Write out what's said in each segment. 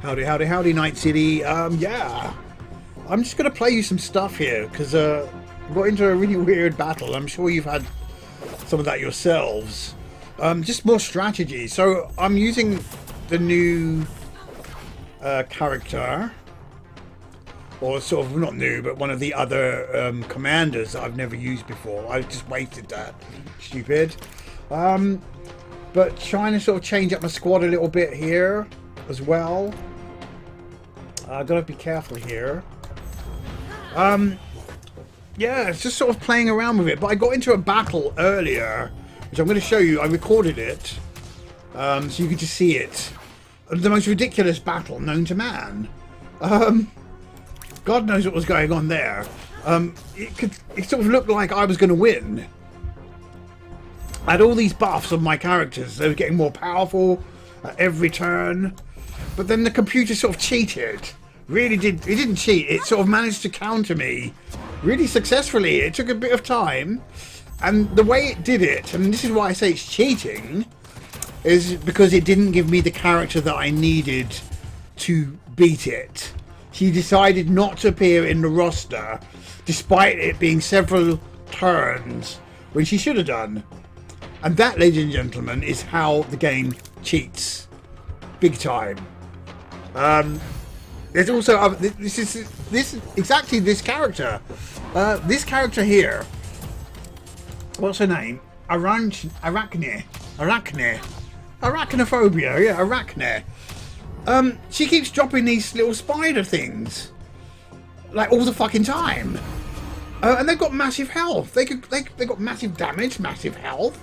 Howdy, howdy, howdy, Night City. Yeah, I'm just gonna play you some stuff here because I got into a really weird battle. I'm sure you've had some of that yourselves. Just more strategy. So I'm using the new character, or sort of not new, but one of the other commanders that I've never used before. I just wasted that. Stupid. But trying to sort of change up my squad a little bit here as well. Gotta be careful here. Yeah, it's just sort of playing around with it. But I got into a battle earlier, which I'm going to show you. I recorded it, so you can just see it. The most ridiculous battle known to man. God knows what was going on there. It sort of looked like I was going to win. I had all these buffs on my characters. They were getting more powerful at every turn. But then the computer sort of cheated. Really did. It didn't cheat. It sort of managed to counter me really successfully. It took a bit of time. And the way it did it, and this is why I say it's cheating, is because it didn't give me the character that I needed to beat it. She decided not to appear in the roster, despite it being several turns when she should have done. And that, ladies and gentlemen, is how the game cheats. Big time. There's also this exactly this character. This character here. What's her name? Arachne. Arachnophobia. Yeah, Arachne. She keeps dropping these little spider things, like all the fucking time. And they've got massive health. They got massive damage, massive health.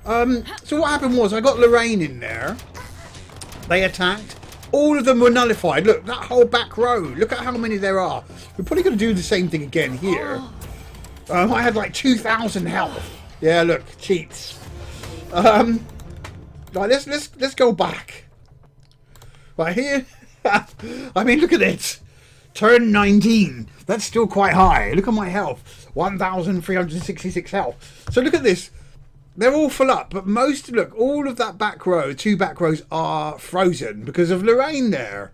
So what happened was I got Lorraine in there. They attacked. All of them were nullified. Look, that whole back row. Look at how many there are. We're probably going to do the same thing again here. I had like 2,000 health. Yeah, look, cheats. Right, let's go back. Right here. I mean, look at it. Turn 19. That's still quite high. Look at my health. 1,366 health. So look at this. They're all full up, but most, look, all of that back row, 2 back rows are frozen because of Lorraine there.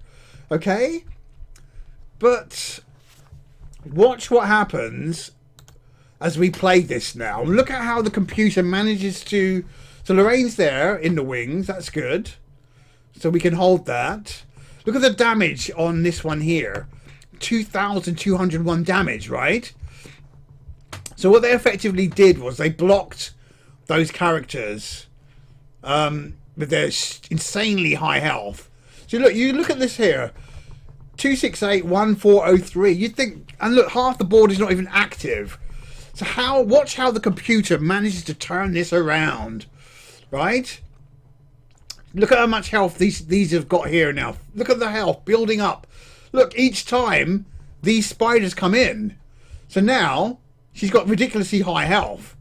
Okay? But watch what happens as we play this now. Look at how the computer manages to... So Lorraine's there in the wings. That's good. So we can hold that. Look at the damage on this one here. 2,201 damage, right? So what they effectively did was they blocked those characters with their insanely high health. So look, you look at this here, 2681403. You'd think, and look, half the board is not even active. So watch how the computer manages to turn this around, right? Look at how much health these have got here now. Look at the health building up. Look, each time these spiders come in. So now she's got ridiculously high health.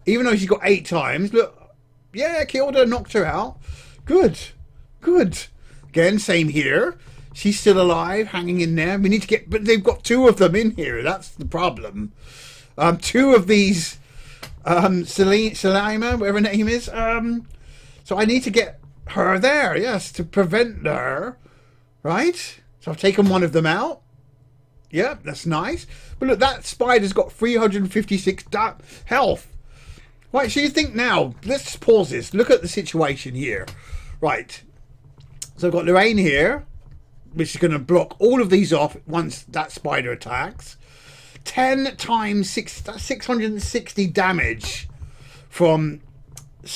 Even though she's got 8 times, look, yeah, killed her, knocked her out. Good, good. Again, same here. She's still alive, hanging in there. We need to get, but they've got 2 of them in here. That's the problem. 2 of these, Salima, whatever her name is. So I need to get her there, yes, to prevent her, right? So I've taken one of them out. Yep, that's nice. But look, that spider's got 356 health. Right, so you think now, let's pause this. Look at the situation here. Right. So I've got Lorraine here, which is going to block all of these off once that spider attacks. 10 times 6, that's 660 damage from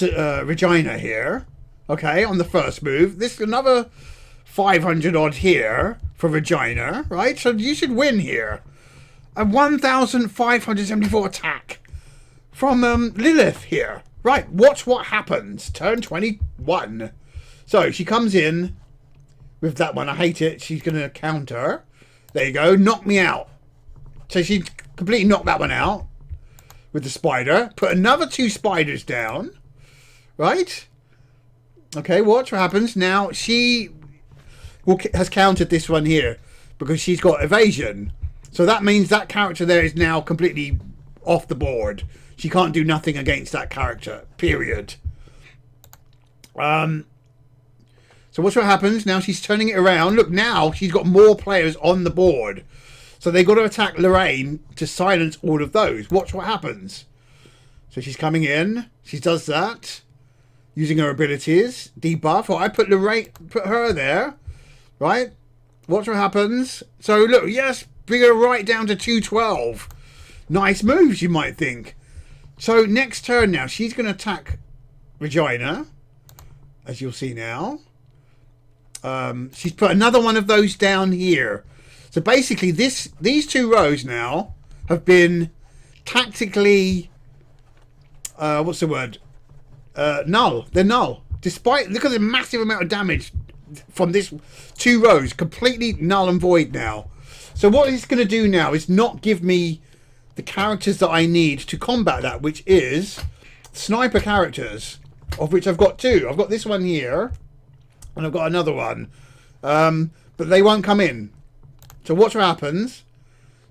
Regina here. Okay, on the first move. This is another 500 odd here for Regina, right? So you should win here. A 1,574 attack from Lilith here. Right, watch what happens. Turn 21. So she comes in with that one. I hate it. She's going to counter. There you go. Knock me out. So she completely knocked that one out with the spider. Put another 2 spiders down. Right? Okay, watch what happens. Now she has countered this one here because she's got evasion. So that means that character there is now completely off the board. She can't do nothing against that character, period. So So watch what happens. Now she's turning it around. Look, now she's got more players on the board. So they've got to attack Lorraine to silence all of those. Watch what happens. So she's coming in. She does that. Using her abilities. Debuff. Well, I put her there. Right? Watch what happens. So look, yes, bring her right down to 212. Nice moves, you might think. So next turn now, she's going to attack Regina. As you'll see now. She's put another one of those down here. So basically these two rows now have been tactically what's the word? Null. They're null. Despite, look at the massive amount of damage from this two rows, completely null and void now. So what it's going to do now is not give me the characters that I need to combat that, which is sniper characters, of which I've got two. I've got this one here, and I've got another one, but they won't come in. So watch what happens.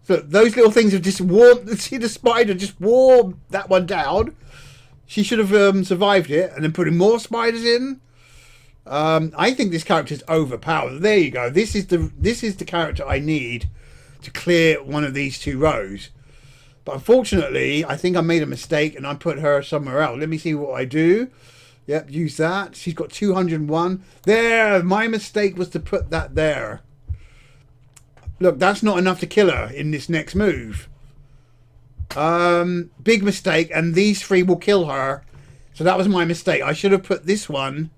So those little things have just worn. See, the spider just wore that one down. She should have survived it, and then putting more spiders in. I think this character is overpowered. There you go. This is the character I need to clear one of these two rows. But unfortunately, I think I made a mistake and I put her somewhere else. Let me see what I do. Yep, use that. She's got 201. There, my mistake was to put that there. Look, that's not enough to kill her in this next move. Big mistake, and these three will kill her. So that was my mistake. I should have put this one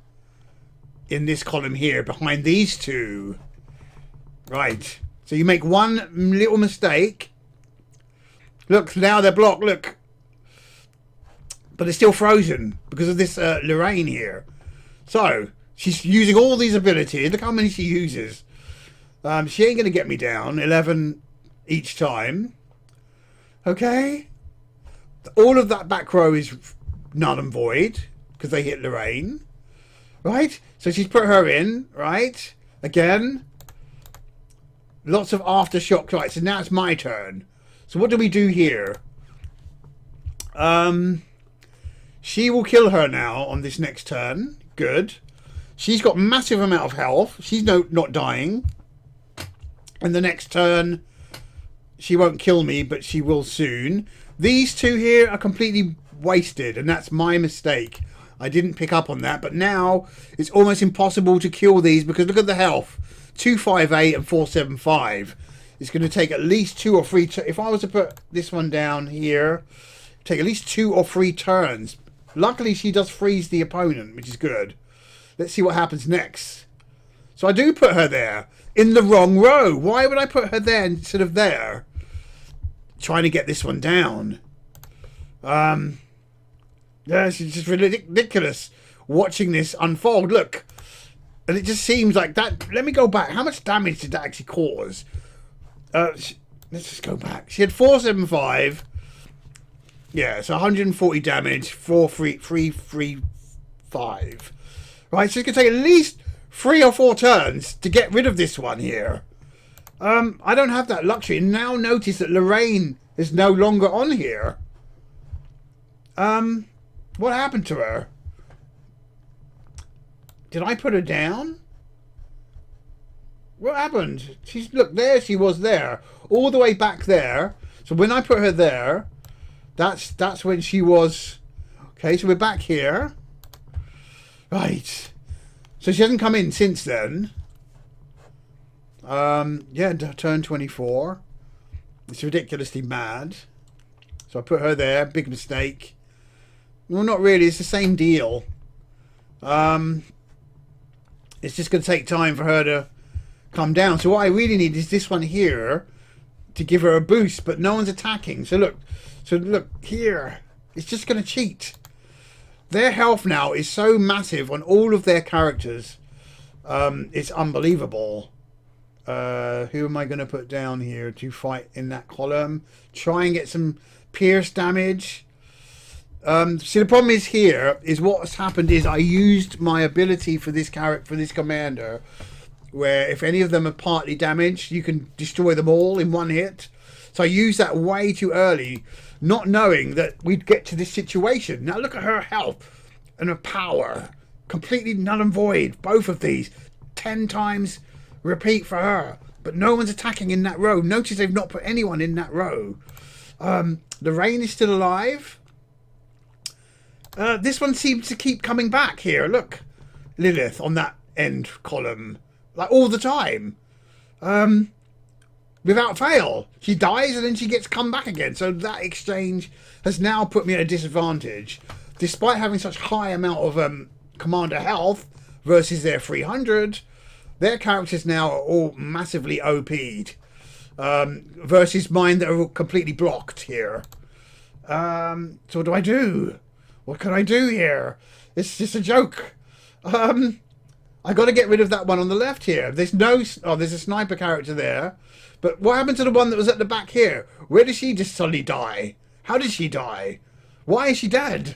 in this column here, behind these two. Right. So you make one little mistake. Look, now they're blocked, look. But they're still frozen because of this Lorraine here. So, she's using all these abilities. Look how many she uses. She ain't going to get me down. 11 each time. Okay. All of that back row is null and void because they hit Lorraine. Right? So she's put her in. Right? Again. Lots of aftershock. Right, so now it's my turn. So what do we do here? She will kill her now on this next turn. Good. She's got massive amount of health. She's not dying. And the next turn, she won't kill me, but she will soon. These two here are completely wasted, and that's my mistake. I didn't pick up on that, but now it's almost impossible to kill these because look at the health. 258 and 475. It's going to take at least 2 or 3... If I was to put this one down here, take at least 2 or 3 turns. Luckily, she does freeze the opponent, which is good. Let's see what happens next. So I do put her there in the wrong row. Why would I put her there instead of there? Trying to get this one down. Yeah, it's just ridiculous watching this unfold. Look. And it just seems like that... Let me go back. How much damage did that actually cause? Let's just go back. She had 475. Yeah, so 140 damage. 335. Right, so it's going to take at least 3 or 4 turns to get rid of this one here. I don't have that luxury. Now notice that Lorraine is no longer on here. What happened to her? Did I put her down? What happened? She's, look, there she was there. All the way back there. So when I put her there, that's when she was... Okay, so we're back here. Right. So she hasn't come in since then. Yeah, turn 24. It's ridiculously mad. So I put her there. Big mistake. Well, not really. It's the same deal. It's just going to take time for her to come down. So what I really need is this one here to give her a boost, but no one's attacking. So look here. It's just going to cheat. Their health now is so massive on all of their characters. It's unbelievable. Who am I going to put down here to fight in that column? Try and get some pierce damage. See, the problem is here is what's happened is I used my ability for this character, for this commander, where if any of them are partly damaged, you can destroy them all in one hit. So I used that way too early, not knowing that we'd get to this situation. Now look at her health and her power. completely null and void. Both of these. 10 times repeat for her. But no one's attacking in that row. Notice they've not put anyone in that row. Lorraine is still alive. This one seems to keep coming back here. Look. Lilith on that end column. Like all the time. Without fail. She dies and then she gets come back again. So that exchange has now put me at a disadvantage. Despite having such high amount of commander health versus their 300, their characters now are all massively OP'd. Versus mine that are all completely blocked here. So what do I do? What can I do here? It's just a joke. I got to get rid of that one on the left here. There's no... Oh, there's a sniper character there. But what happened to the one that was at the back here? Where did she just suddenly die? How did she die? Why is she dead?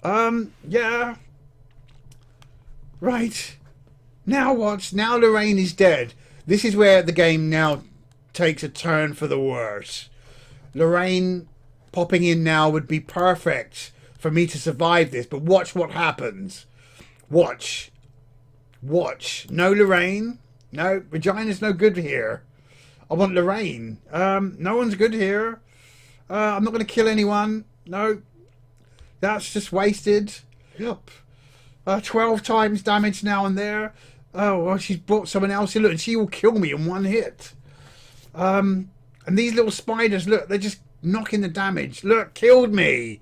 Yeah. Right. Now what? Now Lorraine is dead. This is where the game now takes a turn for the worse. Lorraine popping in now would be perfect for me to survive this. But watch what happens. Watch. Watch. No Lorraine. No, Regina's no good here. I want Lorraine. No one's good here. I'm not going to kill anyone. No. That's just wasted. Yep. 12 times damage now and there. Oh, well, she's brought someone else in. Look, and she will kill me in one hit. And these little spiders, look, they're just knocking the damage. Look, killed me.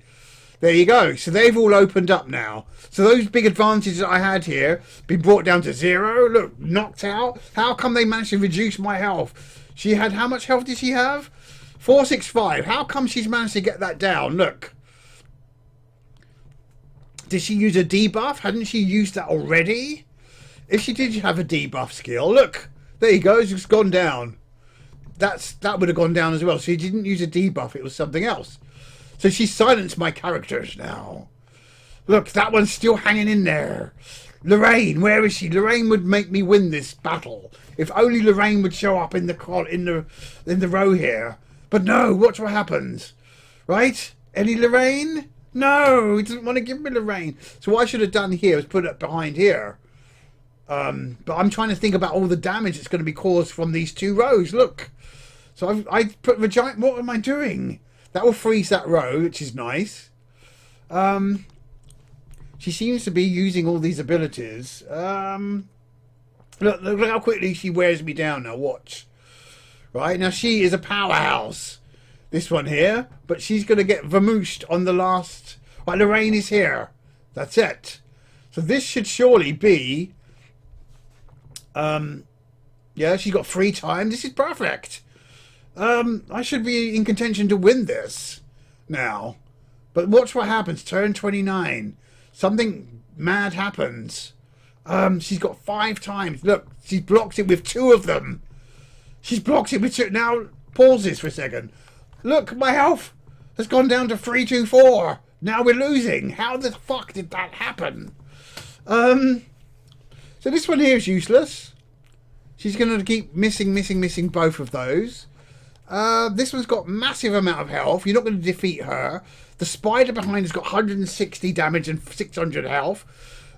There you go. So they've all opened up now. So those big advantages that I had here been brought down to 0. Look, knocked out. How come they managed to reduce my health? She had, how much health did she have? 465. How come she's managed to get that down? Look. Did she use a debuff? Hadn't she used that already? If she did have a debuff skill, look. There you go. It's gone down. That would have gone down as well. She didn't use a debuff. It was something else. So she silenced my characters now. Look, that one's still hanging in there. Lorraine, where is she? Lorraine would make me win this battle. If only Lorraine would show up in the row here. But no, watch what happens. Right? Any Lorraine? No, he doesn't want to give me Lorraine. So what I should have done here was put it behind here. But I'm trying to think about all the damage that's going to be caused from these two rows. Look. So I put Regina. What am I doing? That will freeze that row, which is nice. She seems to be using all these abilities. Look how quickly she wears me down now. Watch. Right, now she is a powerhouse. This one here. But she's going to get vamooshed on the last... Right, Lorraine is here. That's it. So this should surely be... yeah, she's got 3 times. This is perfect. I should be in contention to win this now. But watch what happens. Turn 29. Something mad happens. She's got 5 times. Look, she's blocked it with 2 of them. She's blocked it with 2. Now, pause this for a second. Look, my health has gone down to 324. Now we're losing. How the fuck did that happen? So this one here is useless. She's going to keep missing both of those. This one's got massive amount of health. You're not going to defeat her. The spider behind has got 160 damage and 600 health.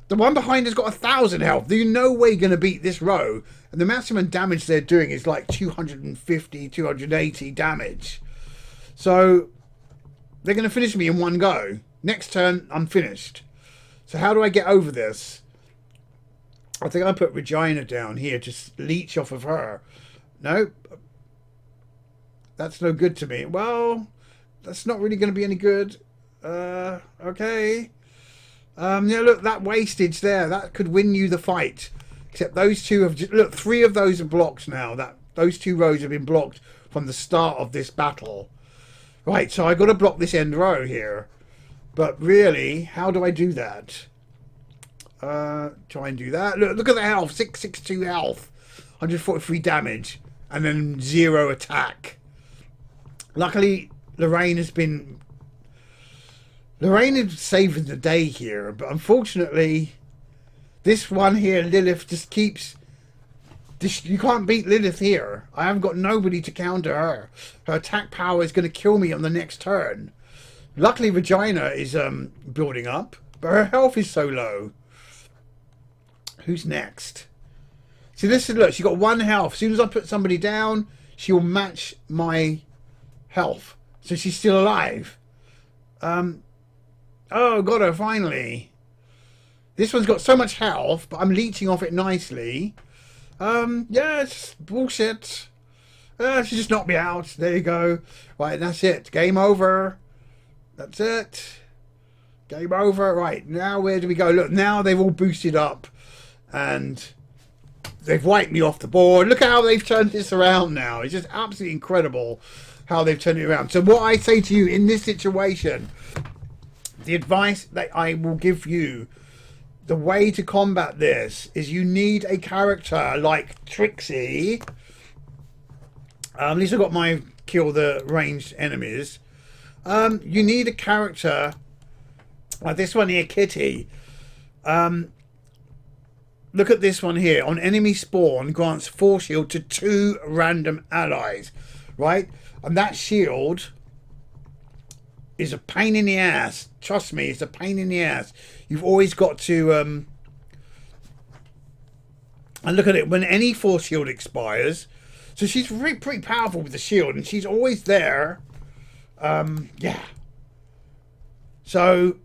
The one behind has got 1,000 health. There's no way you're going to beat this row. And the maximum damage they're doing is like 250, 280 damage. So they're going to finish me in one go. Next turn, I'm finished. So how do I get over this? I think I put Regina down here to leech off of her. No. That's no good to me. Well, that's not really going to be any good. Okay. Yeah, look, that wastage there. That could win you the fight. Except those two have... Look, 3 of those are blocked now. Those 2 rows have been blocked from the start of this battle. Right, so I got to block this end row here. But really, how do I do that? Try and do that. Look at the health. 662 health. 143 damage. And then 0 attack. Luckily, Lorraine is saving the day here. But unfortunately, this one here, Lilith, just keeps... You can't beat Lilith here. I haven't got nobody to counter her. Her attack power is going to kill me on the next turn. Luckily, Regina is building up. But her health is so low. Who's next? See, this is, look, she got 1 health. As soon as I put somebody down, she will match my health. So she's still alive. Oh, got her, finally. This one's got so much health, but I'm leeching off it nicely. Yeah, it's bullshit. She just knocked me out. There you go. Right, that's it. Game over. That's it. Game over. Right, now where do we go? Look, now they've all boosted up. And they've wiped me off the board. Look how they've turned this around now. It's just absolutely incredible how they've turned it around. So what I say to you in this situation, the advice that I will give you, the way to combat this is you need a character like Trixie. At least I got my kill the ranged enemies. You need a character like this one here, Kitty. Look at this one here. On enemy spawn, grants force shield to 2 random allies. Right? And that shield is a pain in the ass. Trust me, it's a pain in the ass. You've always got to... and look at it. When any force shield expires... So she's pretty powerful with the shield. And she's always there. Yeah. So...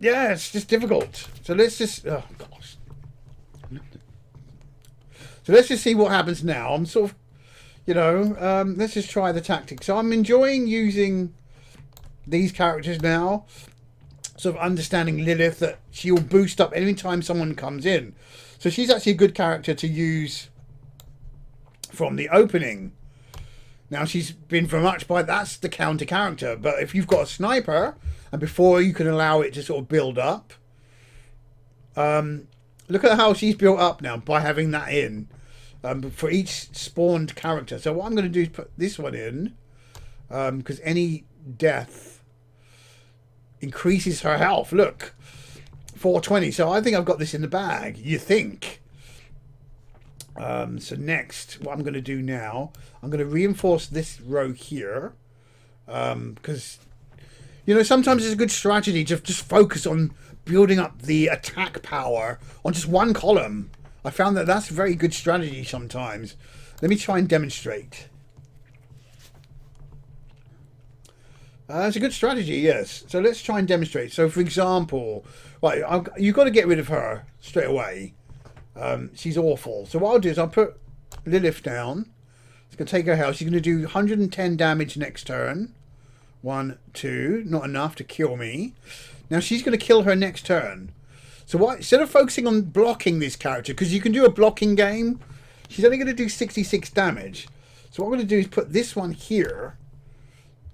Yeah, it's just difficult. So let's just... Oh, gosh. So let's just see what happens now. I'm sort of... You know, let's just try the tactics. So I'm enjoying using these characters now. Sort of understanding Lilith, that she'll boost up anytime someone comes in. So she's actually a good character to use from the opening. Now she's been very much by... That's the counter character. But if you've got a sniper, and before you can allow it to sort of build up... look at how she's built up now by having that in. For each spawned character. So what I'm going to do is put this one in, because any death increases her health. Look, 420. So I think I've got this in the bag. You think? So next, what I'm going to do now, I'm going to reinforce this row here, because you know sometimes it's a good strategy to just focus on building up the attack power on just one column. I found that that's a very good strategy sometimes. Let me try and demonstrate. It's a good strategy, yes. So let's try and demonstrate. So for example, right, you've got to get rid of her straight away. She's awful. So what I'll do is I'll put Lilith down. It's going to take her health. She's going to do 110 damage next turn. 1, 2. Not enough to kill me. Now she's going to kill her next turn. So what, instead of focusing on blocking this character, because you can do a blocking game, she's only going to do 66 damage. So what I'm going to do is put this one here.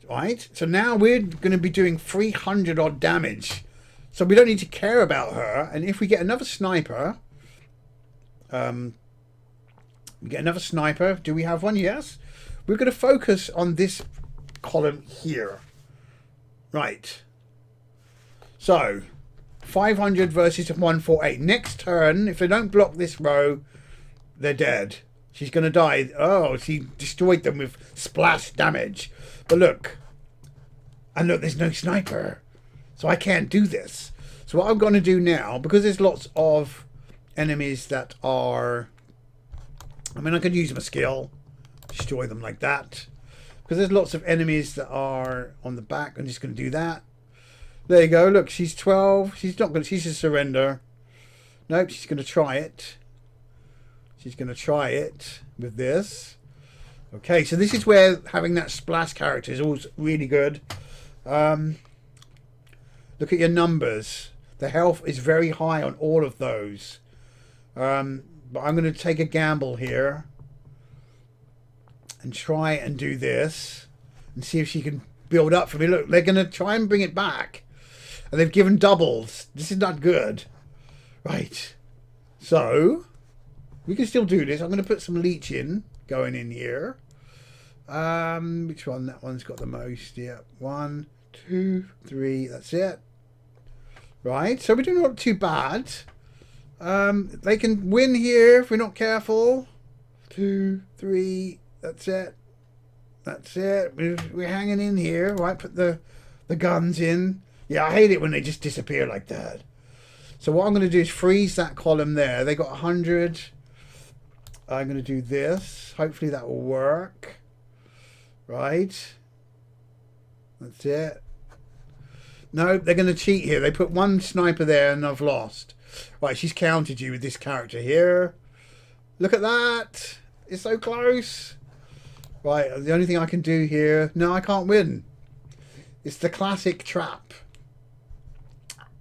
Right? So now we're going to be doing 300 odd damage. So we don't need to care about her. And if we get another sniper... we get another sniper. Do we have one? Yes. We're going to focus on this column here. Right. So... 500 versus 148. Next turn, if they don't block this row, they're dead. She's going to die. Oh, she destroyed them with splash damage. But look. And look, there's no sniper. So I can't do this. So what I'm going to do now, because there's lots of enemies that are... I mean, I could use my skill. Destroy them like that. Because there's lots of enemies that are on the back. I'm just going to do that. There you go. Look, she's 12. She's not going to... She's a surrender. Nope, she's going to try it. She's going to try it with this. Okay, so this is where having that splash character is always really good. Look at your numbers. The health is very high on all of those. But I'm going to take a gamble here. And try and do this. And see if she can build up for me. Look, they're going to try and bring it back. And they've given doubles. This is not good. Right. So, we can still do this. I'm going to put some leech in. Going in here. Which one? That one's got the most. Yeah. 1, 2, 3. That's it. Right. So we're doing not too bad. They can win here if we're not careful. 2, 3. That's it. That's it. We're hanging in here. Right. Put the guns in. Yeah, I hate it when they just disappear like that. So what I'm going to do is freeze that column there. They got 100. I'm going to do this. Hopefully that will work. Right. That's it. No, they're going to cheat here. They put one sniper there and I've lost. Right, she's counted you with this character here. Look at that. It's so close. Right, the only thing I can do here... No, I can't win. It's the classic trap.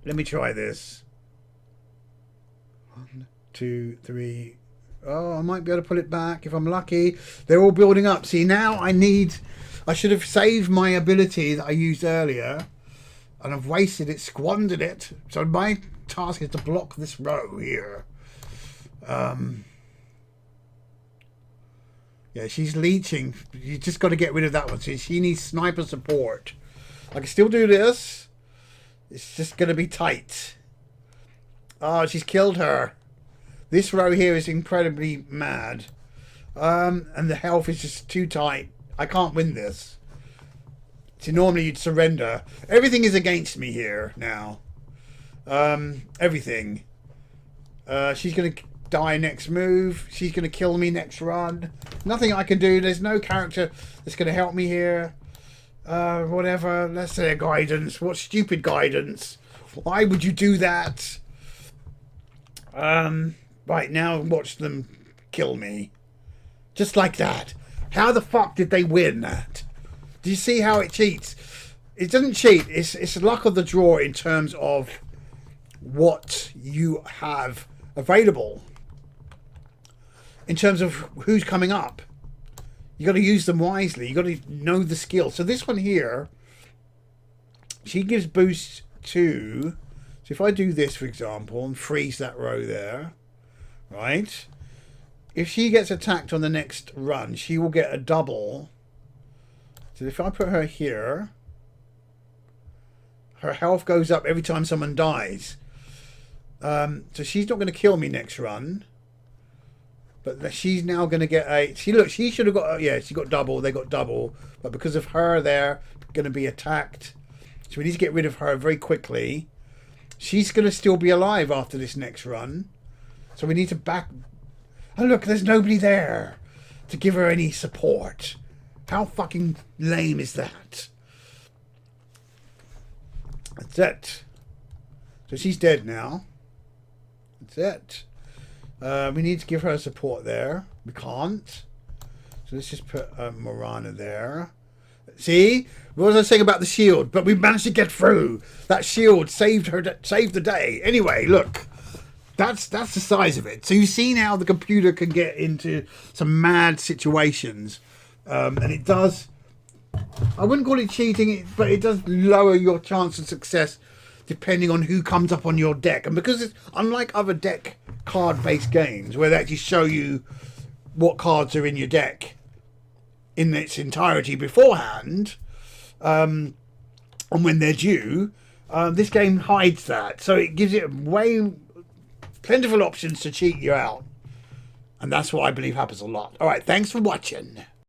Let me try this. 1, 2, 3. Oh, I might be able to pull it back if I'm lucky. They're all building up. See, now I should have saved my ability that I used earlier. And I've wasted it, squandered it. So my task is to block this row here. Yeah, she's leeching. You just got to get rid of that one. So she needs sniper support. I can still do this. It's just going to be tight. Oh, she's killed her. This row here is incredibly mad. And the health is just too tight. I can't win this. See, normally you'd surrender. Everything is against me here now. Everything. She's going to die next move. She's going to kill me next run. Nothing I can do. There's no character that's going to help me here. Whatever. Let's say a guidance. What stupid guidance? Why would you do that? Right, now watch them kill me. Just like that. How the fuck did they win that? Do you see how it cheats? It doesn't cheat. It's luck of the draw in terms of what you have available. In terms of who's coming up. You got to use them wisely. You got to know the skill. So this one here, she gives boost to... So if I do this, for example, and freeze that row there, right? If she gets attacked on the next run, she will get a double. So if I put her here, her health goes up every time someone dies. So she's not going to kill me next run. But she's now going to get a... See, look, she should have got... Yeah, she got double. They got double. But because of her, they're going to be attacked. So we need to get rid of her very quickly. She's going to still be alive after this next run. So we need to back... Oh, look, there's nobody there to give her any support. How fucking lame is that? That's it. So she's dead now. That's it. We need to give her support there. We can't. So let's just put Morana there. See? What was I saying about the shield? But we managed to get through. That shield saved her. Saved the day. Anyway, look. That's the size of it. So you see now the computer can get into some mad situations. And it does... I wouldn't call it cheating, but it does lower your chance of success depending on who comes up on your deck. And because it's unlike other deck card-based games where they actually show you what cards are in your deck in its entirety beforehand, and when they're due, this game hides that. So it gives it plentiful options to cheat you out. And that's what I believe happens a lot. Alright, thanks for watching.